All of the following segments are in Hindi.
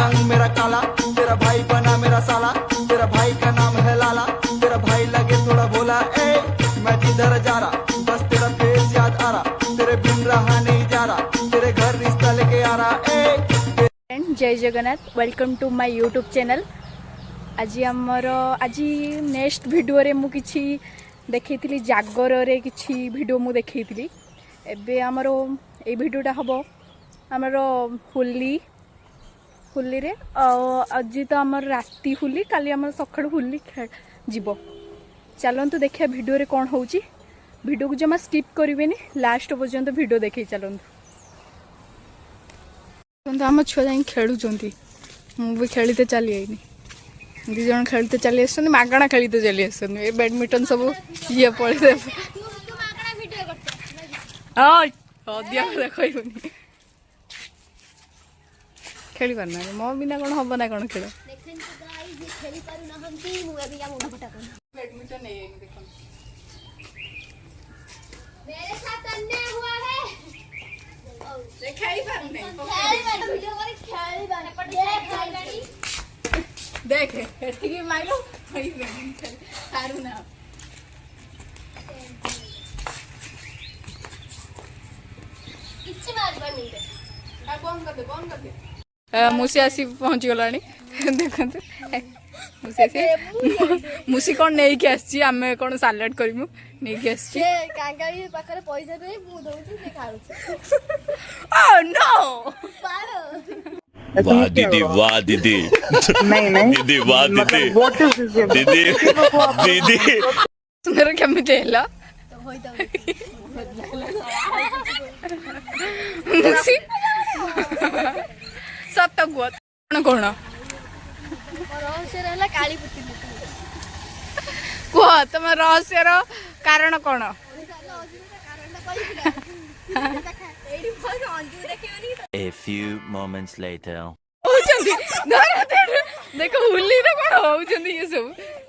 रंग मेरा काला, तेरा भाई बना मेरा साला, तेरा भाई का नाम है लाला, तेरा भाई लगे थोड़ा भोला। ए मैं जिधर जा रहा बस तेरा फेस याद आ रहा, तेरे बिन रहा नहीं जा रहा, तेरे घर रिश्ता लेके आ रहा। ए जय Jagannath, welcome to my YouTube channel. आज आमर आज नेक्स्ट वीडियो रे मु किछि देखैथिली, जागर रे किछि वीडियो मु देखैथिली। एबे आमर ए वीडियोटा हबो आमर होली होली रे। आज तो आमर राति होली, काली आमर सकाळ होली जीवो। चलंतु देखिया वीडियो रे कोन होउची। वीडियो को जमा स्किप करिवेनी, लास्ट पर्यंत वीडियो देखै चलंतु। तो आम छुआ जाए खेलुंट, मुझे खेलते चली आई, दी जन खेलते चली आस, मागणा खेलते चली आस। बैडमिंटन सब ये पड़े कहनी खेली पारना मो बिना कौन हम ना कौन खेल बैडमिंटन देख माइलो मुसी आसी पहुंची गला देखते मुसी कौन नहीं कि आसी, आम कौन सालाड करूँ नहीं कि आसी। वाह दीदी, वाह दीदी, नहीं नहीं दीदी, वाह दीदी, दीदी, दीदी मेरा केमिति हैला मुसी सब तक गुत कौन रहस्य रहला काली पुती को तुम रहस्य रो कारण कौन? A few moments later. देखो होली रे कोन होउछंदी ये सब,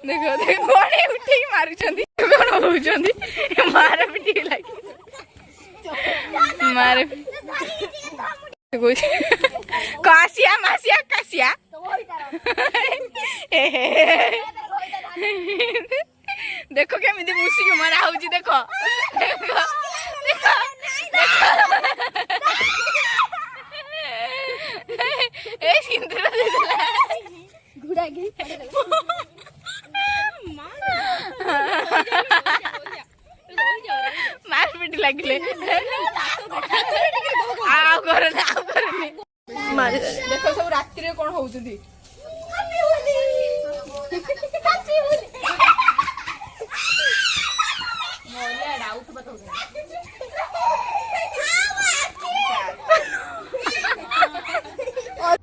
देखो देखो कोने उठी मारुछंदी, कोन होउछंदी मारे पिटी लागी मारे कासिया मासिया कासिया देखो केमिति मुसी के मारा होउची। देखो ए सिंदूर दे देला घुड़ा गई मार पिटी लागले आओ करने देखो सब रात्रि रे कोन होउछंदी।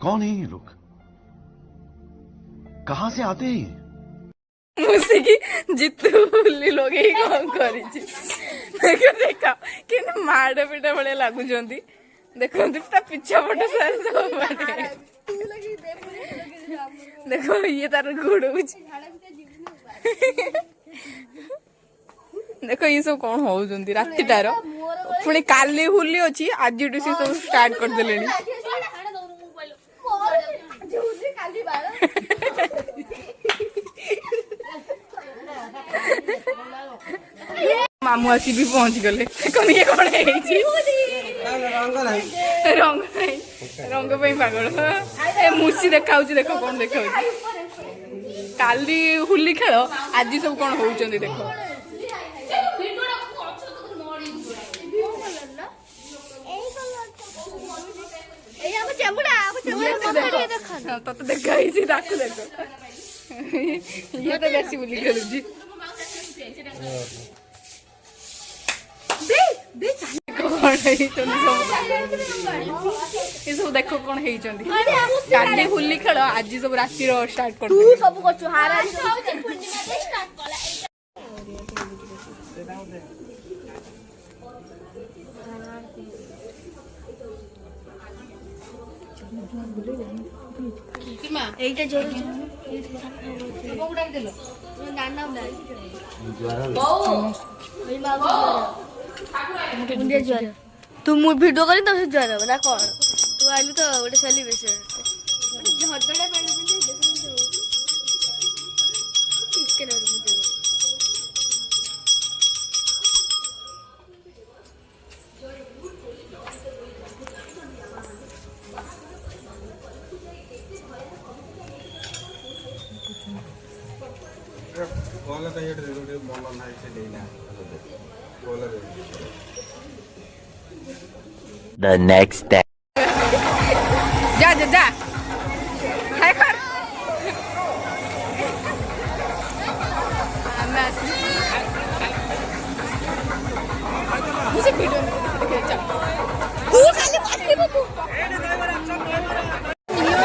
कौन है ये लोग, कहाँ से आते हैं? मुझसे की जितू होली लोग ही कौन करी देखो देखो कि माड़ पिटा बड़े लागुचंदी। देखो ता पिछा पटे सारे सब बाटे देखो ये तार गुड़ुच देखो ये सब कौन होउचंदी रातिटार। पुणी काली होली अछि, आज से सब स्टार्ट कर देलेनी। मामू आसी भी पहुंच गले, कौन ये कौन है रंग रंग पे पागल। ए मुसी देखा देखो कौन देखा काली होली खेल, आज सब कौन होउचंदी देखो। तो देखा देखो ये तो बेसी होली खेलुची। ये सब देखो कौन है काली होली खेल, आज सब राति स्टार्ट कर तू वीडियो करी तो ज्वार ना कौन तू आलू तो गोटे सेलिब्रेशन The next day. जा जा जा हाय कर मुझे वीडियो में चल तू खाली पासे बाबू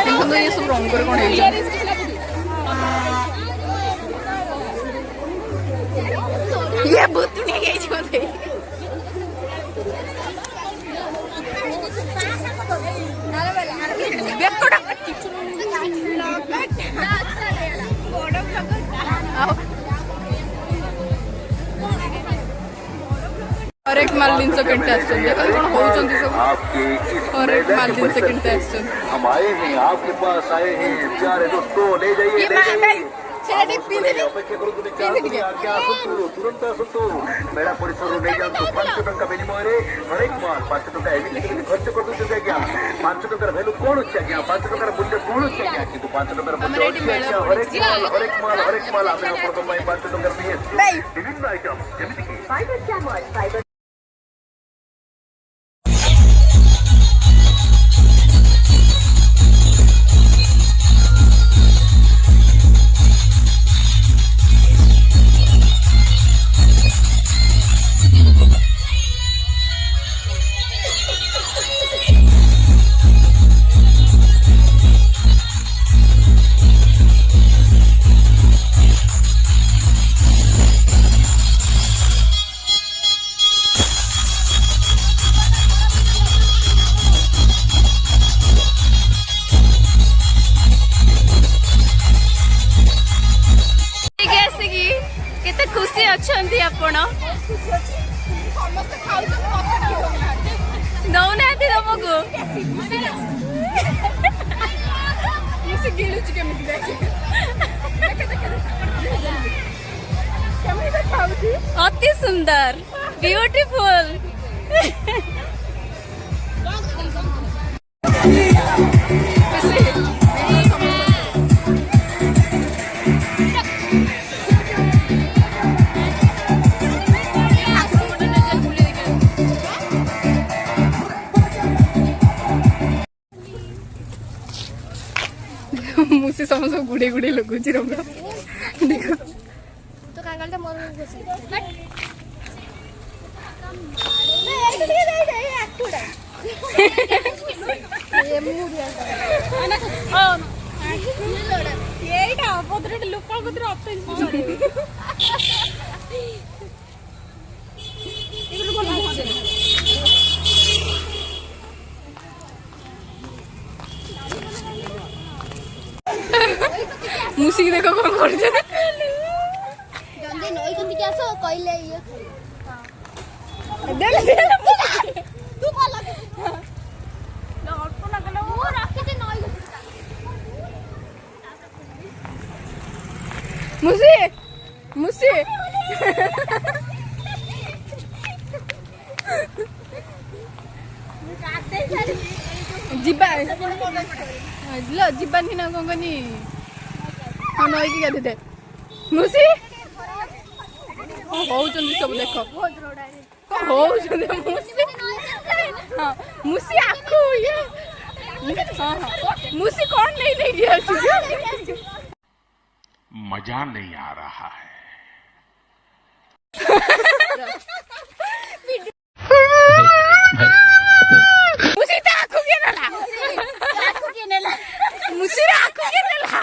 देखो ये सब रंग कर कोन है ये भूत नहीं गई बोले और एक माल दिन सेकंड टेस्ट देखो कौन होउचंती सब और एक माल दिन सेकंड टेस्ट हम आए हैं आपके पास आए हैं प्यारे दोस्तों ले जाइए ले जाइए सेडी पिंदी अपेक्षा करूँ क्या तुरंत आसतु मेरा परिसर नहीं जानतु 5 टंका विनिमय हर एक माल 5 टंका एवं खर्च कर दूसरे आज्ञा 5 टंकार भैल्यू कौन अच्छे आज्ञा 5 टंकार मूल्य कौन अच्छे आज्ञा किंतु 5 टंकार मूल्य हर एक माल आम आप 5 टंकार दिए विभिन्न आइटम जमीन खुशी अच्छी आपण नौना तुमको अति सुंदर ब्यूटीफुल मुझे समझो गुड़े गुड़े लगुच रंग देखो तो कांगलटा मोर बसी ये मुडिया ఏటా పొద్దున లుక్క పొద్దున ఆప్షన్ ఇప్పుడు కొను मुसी देखो कौन कर दे जल्दी नई कंदी के आसो कइले ये दे ले तू कॉल लगे ना ऑटो ना गलो वो राखी दे नई मुसी मुसी जिबा लो जिबा नि ना कोनी हाँ नई की गाधे मुसी होउचंदी सब देखो होउचंदी मुसी हाँ मुसी आखो ये हाँ हाँ मुसी कौन नहीं गया मजा नहीं आ रहा है मुसी ता आखो के नला मुसी रा आखो के नला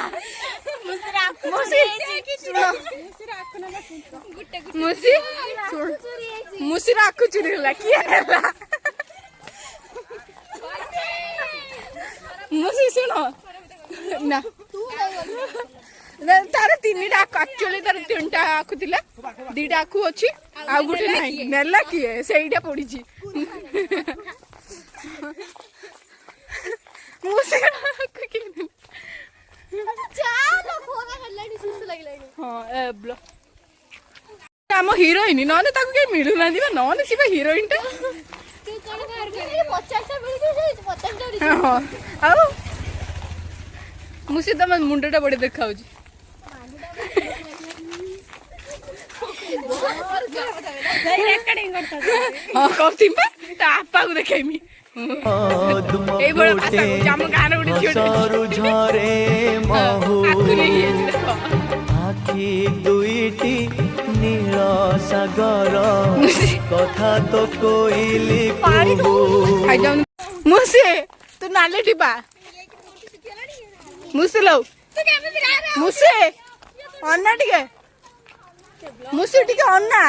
मुसी मुसी राखु चुरीला किया हैला मुसी सुनो ना तार तीनटा एक्चुअली तार तीनटा आखु थिला दीटा आखु अछि आ गुटे नाही नेला किए सेइटा पड़ी छी मुसी आखु के आम हिरोइन नने ताको के मिलु ना दिबा नने सिबा हिरोइन टा आउ मुसी तम मुंडटा बड़े देखाउ छी हां कौती पे ता आपा को देखाइमी ए बड़ा भाषा को जाम गाना उडी छियो झरे महु आखि दुईटी नील सागर कथा तो कोइली मुसी तू नाले टिपा मुसी लो मुसी अन्ना टिके मुसी टिके अन्ना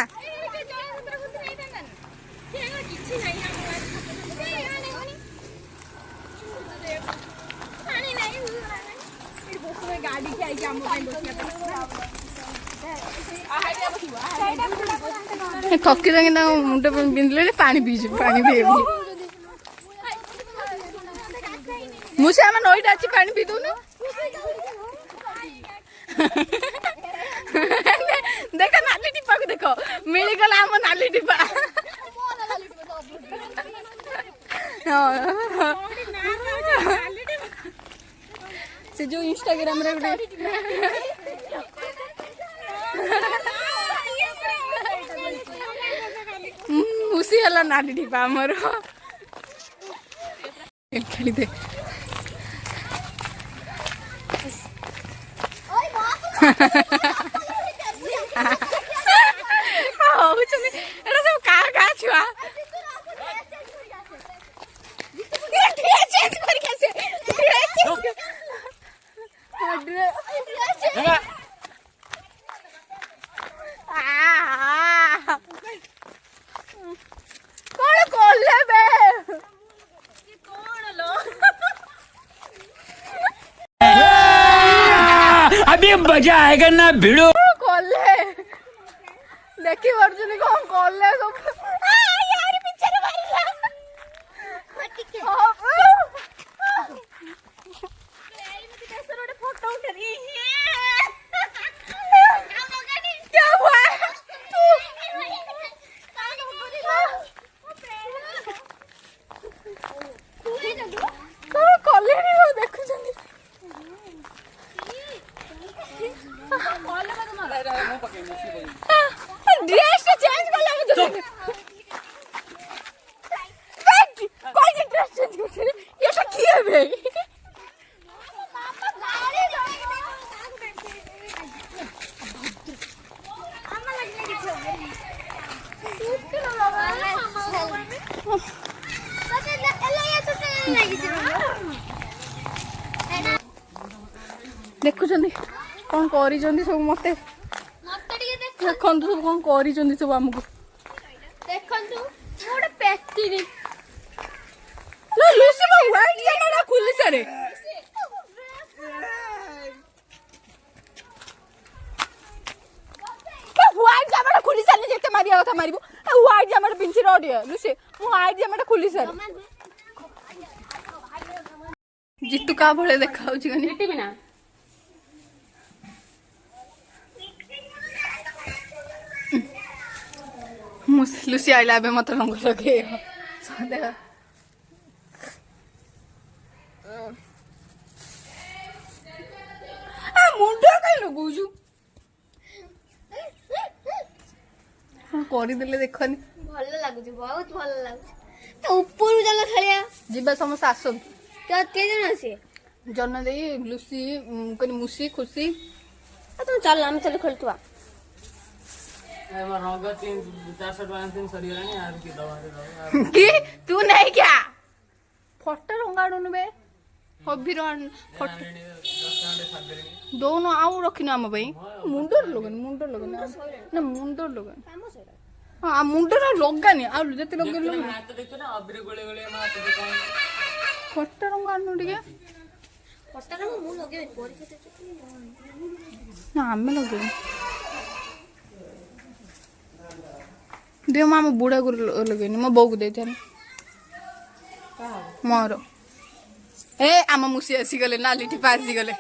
थकी देंगे मुंड बिंदले पानी पीजु पानी पी मुझे आम नईटा अच्छी पानी पी दूनु देख नाली टिपा को देख मिली गला आम नाली टिपा से जो इंस्टाग्राम रे मुसी हला नाली टिपा हमर खेली दे এটা সব কার গা ছুয়া চেঞ্জ করে গেছে কোন করলে বে কোন লো अभी मजा आएगा ना भिड़ो করলে দেখি অর্জুনে কোন করলে সব यार पीछे रे मारिला फोटो उठा रही क्या हुआ कले देखु ड्रेस चेंज कर ला मुझे कोई ड्रेस चेंज कर ये सब की है बे देखुଛନ୍ତି कौन करी सब मते देखନ୍ତୁ सब कौन करी सब हमको देखନ୍ତୁ मोर पेटीरी लो लूसी में व्हाइट जमाना खुली सारे व्हाइट जमाना खुली सारे जेते मारिया कथा मारिबो व्हाइट जमाना पिंची रोडिया लूसी व्हाइट जमाना खुली सारे जितु का भले देखाउ छी गनी टीवी ना लूसी आइला बे मत रंग लगे देखा मुंड कहीं लगुचु କରିଦେଲେ ଦେଖନି ଭଲ ଲାଗୁଛି ବହୁତ ଭଲ ଲାଗୁଛି ତ ଉପରୁ ଚାଲ ଖେଳିଆ ଯିବା ସମସ୍ତେ ଆସନ୍ତୁ କେତେ ଜଣ ଆସିବେ ଜନ୍ମ ଦେଇ ଲୁସି କନି ମୁସି ଖୁସି ତମେ ଚାଲ ଆମେ ଚାଲ ଖେଳୁଥିବା कि तू नहीं क्या फोटो रंगाड़ू बे हबीर फोटो दोनों आउ रखिन आम भाई मुंडर लगन ना मुंडर लगन हाँ मुंडर लगानी आ जते लगे फोटो रंगाड़ू टिके फोटो रंग मु लगे ना आमे लगे दियो मामा बुढ़ा को लगेनी मो बो को देते मोर ए आम मुसी आसी गले नाली टिपा आसी गले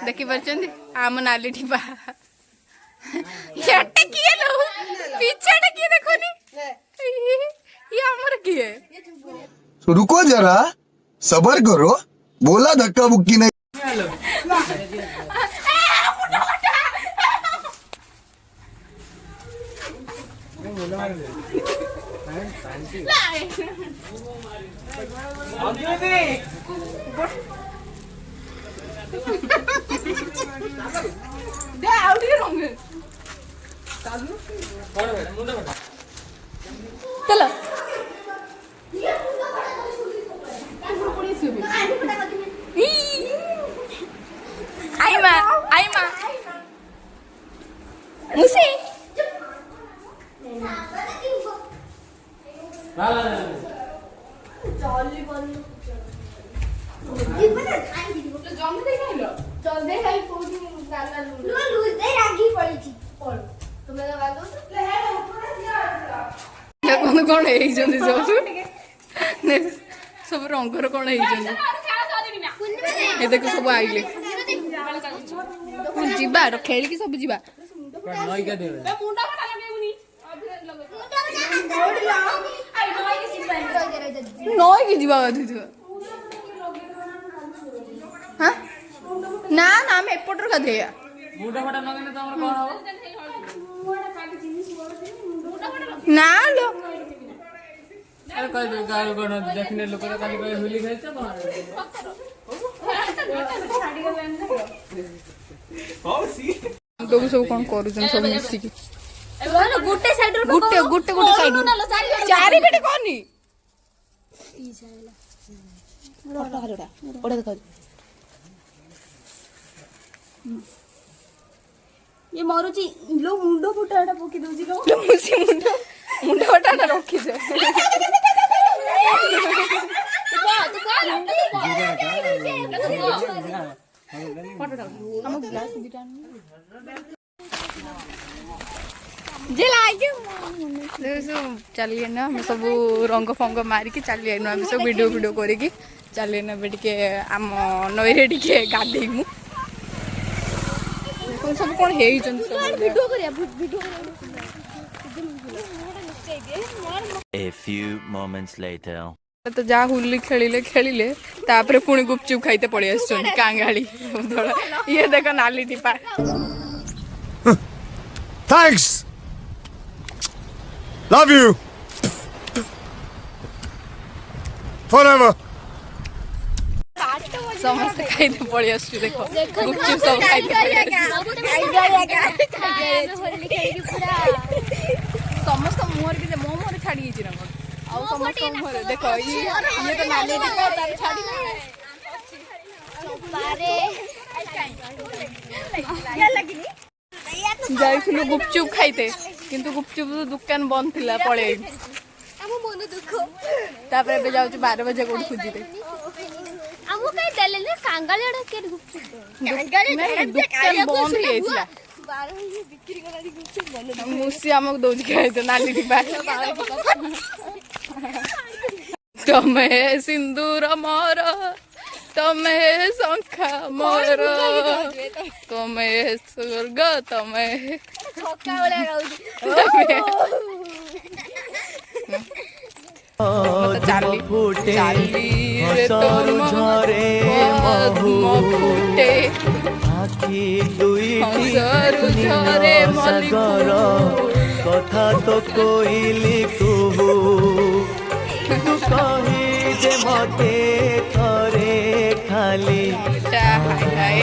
देखि परछंती आम नाली टिपा ଏଟା କିଏ ଲୋ ପିଛାଟା କିଏ ଦେଖନି ये हमर किए रुको जरा सबर करो बोला धक्का मुक्की नहीं दे आउट के रंग चलो आई मां मुसी कौन सब रंगर कौन देख सब आइले जीवा खेल की सब जीवा नई की जीवा हाँ ना ना हम एपटर गाधेया ना लो देखने लोक होली खेल तो सब कौन करूछन सब मिसिकी गोटे साइड रो गुटे गुटे गुटे साइड चारि बेटे कोनी ओडा ओडा ओडा देखा ये मारुची लो मुंडो फुटाटा पकी दोजी लो मुसी मुंडो मुंडो फटाटा रखी छे हम ग्लास दिटा जे लागे चलिए ना हम सब रंग फंग मारिकी चलिए ना हम सब वीडियो वीडियो करिकी चलिए ना बेटिके आम नई रे टिके गाधेइमु सब कौन है वीडियो करिया video A few moments later. तो जा हुली खेलिले खेलिले तापरे पुणी गुपचुप खाइते पड़े आछन कांगाली ये देखो नाली टिपा थैंक्स लव यू फॉरएवर समस्त खाइते पड़े आछन देखो गुपचुप सब खाइते समस्त मुहर के मो मोर छाड़ी छि ना आ समस्त मुहर देखो ये तो नाली टिपा तार छाड़ी बारे जाइथिलु गुपचुप खाइते किंतु गुपचुप दुकान बंद थिला पळे हम मन दुख तापर बे जाउ 12 बजे कोड खुजिते हम कई देले ने कांगालेडा के गुपचुप दुकान बंद हे थिला 12 बजे बिक्री करा दी गुपचुप बन मुसी हमक दोज खाइते नाली टिपा तमे सिंदूर मोर तमे शंखा मोर तमे स्वर्ग तमे छक्का वाला रहउदी चाली फूटे चाली रे हसरु तोर झरे महू फूटे आखि दुईटी हसरु झरे सागर कथा तो कोइली कुहू तू कही दे मते थरे खाली टा हाय